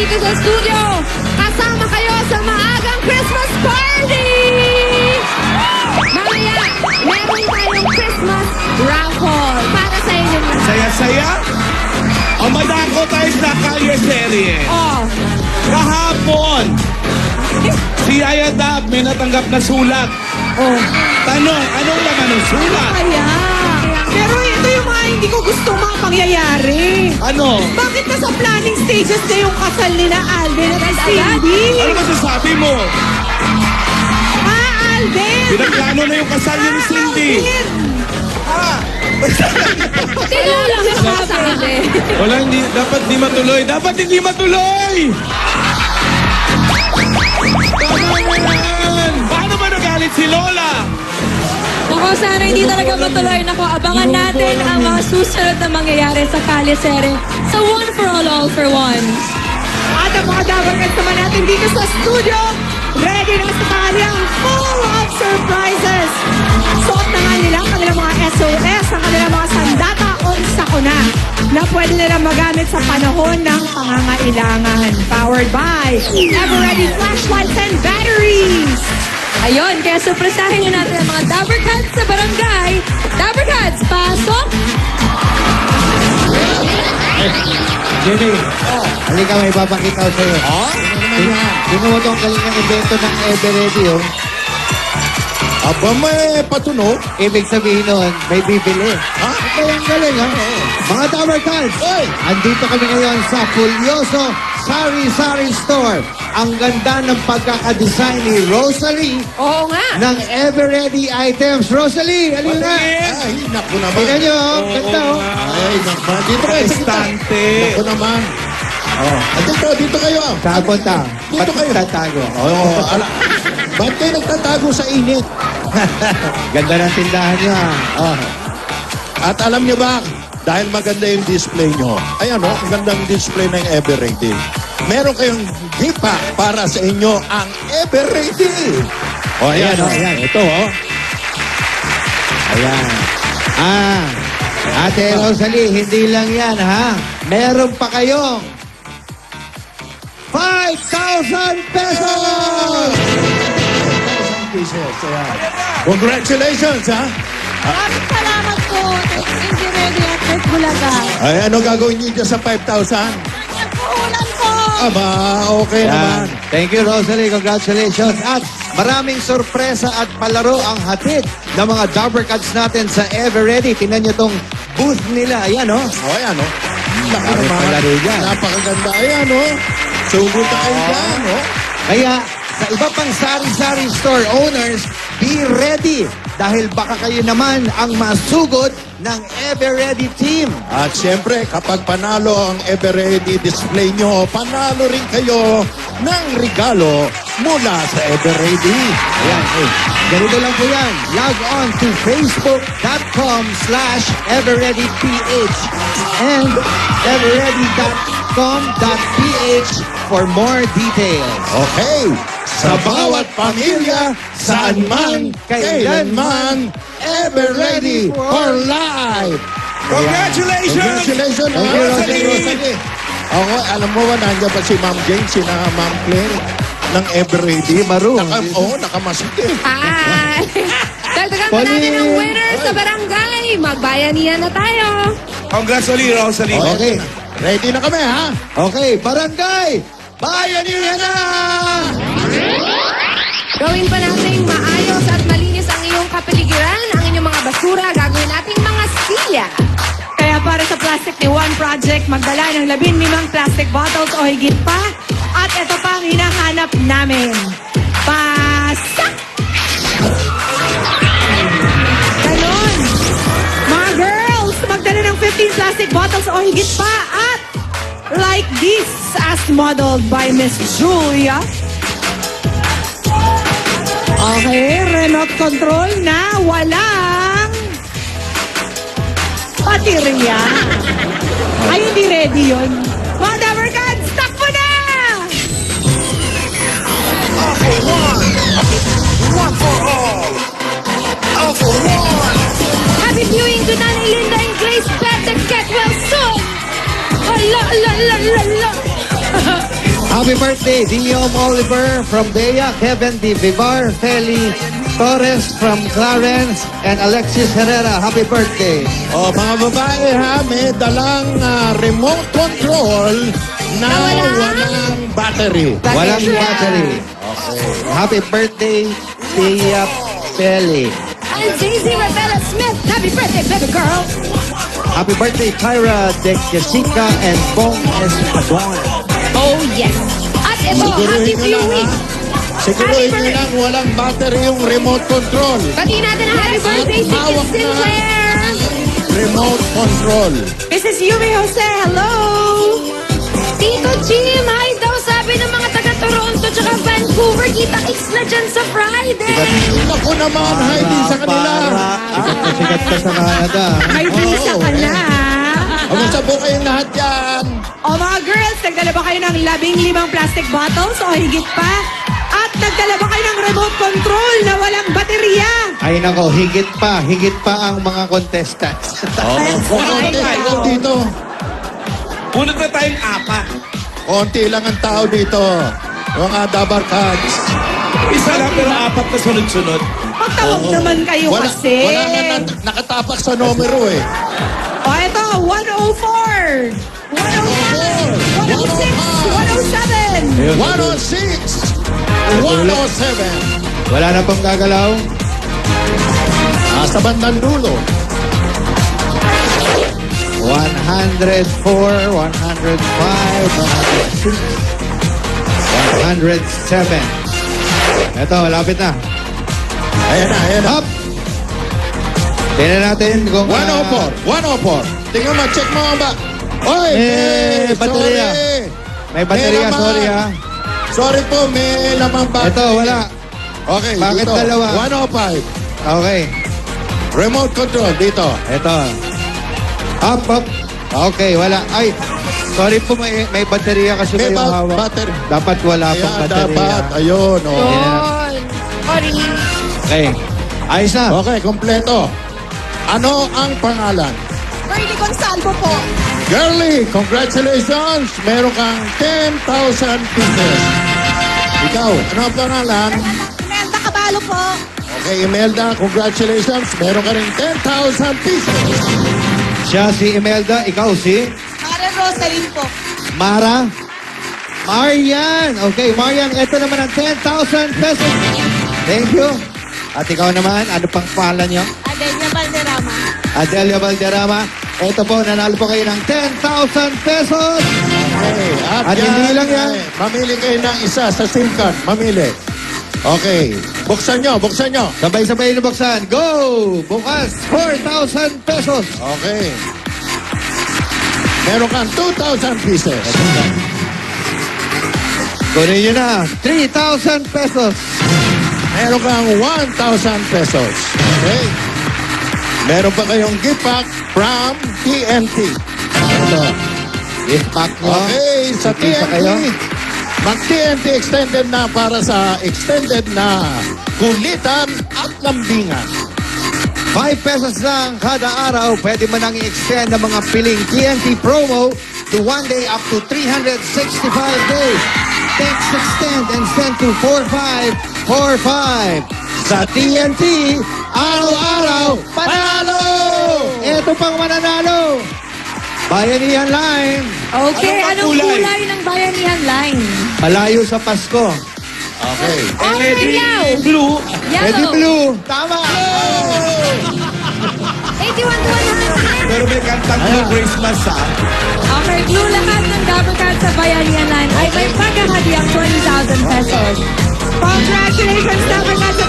dito sa studio. Kasama kayo sa maagang Christmas party! Mamaya, meron tayong Christmas raffle para sa inyo mga. Saya-saya? O madako tayo sa Kalye Serye. Oh, Kahapon, si Yaya Dab may natanggap na sulat. oh. Tanong, anong laman ng sulat? Kaya. Pero ito yung mga hindi ko gusto mga pangyayari. Ano? Bakit nasa planning stages na yung kasal ni na Alden at Cindy? Ano masasabi mo? Alden! Pinagplano na yung kasal niya ni Cindy. Tinulong yung kasabi. Wala, hindi, dapat di matuloy. Dapat hindi matuloy! Tama na yan! Paano ba nagalit si Lola? Ako, sana hindi talaga matuloy. Naku, abangan natin ang mga susunod na mangyayari sa Kalisere sa One for All for One. At ang mga dabarkats naman natin dito sa studio, ready na sa kanilang full of surprises. Suot na nga nila ang kanilang mga SOS, ang kanilang mga sandata o sakuna na pwede nilang magamit sa panahon ng pangangailangan. Powered by Everready flashlights and batteries. Ayun, kaya supresahin nyo natin ang mga Dabber Cats sa barangay. Dabber Cats, pasok! Jimmy, halika may papakita ko sa'yo. Tingnan mo itong galing ng evento ng Everready, oh. Aba, may patunog. Ibig sabihin nun, may bibili. Ha? Kaya ang galing, ha? Mga Tower Cards, Oy! andito kami ngayon sa Pulyoso Sari-Sari Store. Ang ganda ng pagkakadesign ni Rosalie Oo nga. ng Everready items. Rosalie, alin nga? Ay, naku naman. Tingnan nyo, oh. Ganda, oh. Ay, naku. Dito kayo. sa gitna. Estante. Naku naman. Oh. Dito kayo. Saan punta? Dito kayo. Tatago. Oh, ba't kayo nagtatago sa init? Ganda ng tindahan nyo, ha? Oh. At alam niyo ba, dahil maganda yung display nyo, ayan o, ang gandang display ng Everready. Meron kayong gift pack para sa inyo ang Everready. O, ayan o. Ayan. Ito o. Ayan. Ate Rosalie, hindi lang yan, ha? Meron pa kayong 5,000 pesos! Congratulations, ha? Maraming salamat po. Hindi ready at Miss Bulaga. Ay, ano gagawin niyo dyan sa 5,000? Nagpuhulan po. Aba, okay naman. Thank you, Rosalie. Congratulations. At maraming sorpresa at palaro ang hatid ng mga Dabber Cats natin sa Everready. Tingnan nyo tong booth nila. Ayan, oh. O, ayan o. Laki Dami naman. palaro dyan. Napakaganda. Ayan o. Sugod na kayo dyan o. Kaya sa iba pang sari-sari store owners, be ready dahil baka kayo naman ang masugod ng Everready team. At siyempre, kapag panalo ang Everready display nyo, panalo rin kayo ng regalo mula sa Everready. Ayan, ganito lang po yan. Log on to facebook.com/everreadyph and everready.com.ph for more details. Okay, sa bawat pamilya, saan man, kailanman, Everready for life. Congratulations! Congratulations, Thank you, Rosalie. Rosalie. Ako, alam mo ba, nandiyan pa si Ma'am Jane, si Ma'am Claire ng Everready. Maroon. Nakamask eh. Hi! Dagdagan pa natin ang winner sa barangay. Magbayanihan na tayo. Congrats ulit, Rosalie. Okay. Ready na kami, ha? Okay, barangay! Bayanihan na! Gawin pa nating maayos at malinis ang iyong kapaligiran, ang inyong mga basura, gagawin nating mga silya. Kaya para sa Plastic ni One Project, magdala ng 15 plastic bottles o higit pa. At ito pa ang hinahanap namin. Pasak! Ganon! Mga girls, magdala ng 15 plastic bottles o higit pa. At like this, as modeled by Miss Julia. Okay, remote control na walang baterya. Ay, hindi ready yun. Mga Dabber Cats, takbo na! Happy viewing to Nanay Linda and Grace Pet and get well soon! Hala, la, la, la, la. Happy birthday, Diom Oliver from Bea, Kevin Di Vivar, Feli Torres from Clarence, and Alexis Herrera. Happy birthday. O, mga babae ha, may dalang remote control na walang battery. Walang battery. Happy birthday, Tia Peli. And Daisy Rebella Smith. Happy birthday, baby girl. Happy birthday, Tyra De Jessica and Bong Espadon. Oh, yes. At ito, happy Siguruhin nyo lang viewing. ha. Siguruhin nyo lang walang battery yung remote control. Pati natin ang happy birthday si Hawak Kiss na. Sinclair. Remote control. Mrs. Yumi Jose, hello! Tito Jim, hi daw sabi ng mga taga-Toronto tsaka Vancouver. Kita-kits na dyan sa Friday. Naku naman, Heidi, sa kanila. Sikat ka sa Canada. May visa ka na. Kamusta po kayong lahat yan? O mga girls, nagdala ba kayo ng 15 plastic bottles o higit pa? At nagdala ba kayo ng remote control na walang baterya? Ay nako, higit pa ang mga contestants. Konti lang dito. Bunot na tayong apat. Konti lang ang tao dito. Mga dabar cards. Isa lang pero apat na sunod-sunod. Magtawag naman kayo kasi. Wala nga nakatapak sa numero eh. O ito, 104, 105, 106, 107. 106! 107! Wala na pong gagalaw. Nasa bandang dulo. 104, 105, 106, 107. Ito, malapit na. Ayan na. Up! Tingnan natin kung... 104! 104! Tingnan mo, check mo ba? Oy! Eh, baterya. Sorry! May baterya, laman. sorry ha. Sorry po, may lamang battery. Ito, wala. Okay, Bakit dito. dalawa? 105. Okay. Remote control, dito. Ito. Up. Okay, wala. Ay, sorry po, may baterya kasi May kayong hawak. battery. Dapat wala pong Kaya baterya. dapat, ayun. Oh. Sorry. Okay. Ayos na. Okay, kompleto. Ano ang pangalan? Bernie Gonsalvo po. Girlie, congratulations! Meron kang 10,000 pieces. Ikaw, ano ang pangalan? Imelda Cabalo po. Okay, Imelda, congratulations! Meron ka rin 10,000 pieces. Siya si Imelda, ikaw si Karen Rosalyn po. Mara. Marian. Okay, Marian, ito naman ang 10,000 pesos. Thank you. At ikaw naman, ano pang pangalan niyo? Adenia Valderrama. Adelia Valderrama. Ito po, nanalo po kayo ng 10,000 pesos. Okay, At hindi lang yan. Mamili kayo ng isa sa SIM card. Mamili. Okay, buksan nyo. Sabay-sabay na buksan. Go! Bukas, 4,000 pesos. Okay. Meron kang 2,000 pieces. Kunin nyo na, 3,000 pesos. Meron kang 1,000 pesos. Okay? Meron pa kayong gift pack from TNT. Ito. Gift pack nyo. Okay, sa Kikita kayo. TNT. Mag-TNT extended na para sa extended na kulitan at lambingan. 5 pesos lang kada araw. Pwede mo nang i-extend ang mga piling TNT promo to 1 day up to 365 days. Text extend and send to 4545. Sa TNT, araw-araw, panalo! Ito pang mananalo. Bayanihan Line. Okay, Anong anong kulay? kulay ng Bayanihan Line? Malayo sa Pasko. Okay. Orange now. Blue. Ready Yellow. Blue. Tama. 81 to 100. Pero may kantang Blue Christmas ha. Okay, blue lahat ng Dabber Cards sa Bayanihan Line ay may paghahatiang 20,000 pesos. Congratulations, Dabber Cats sa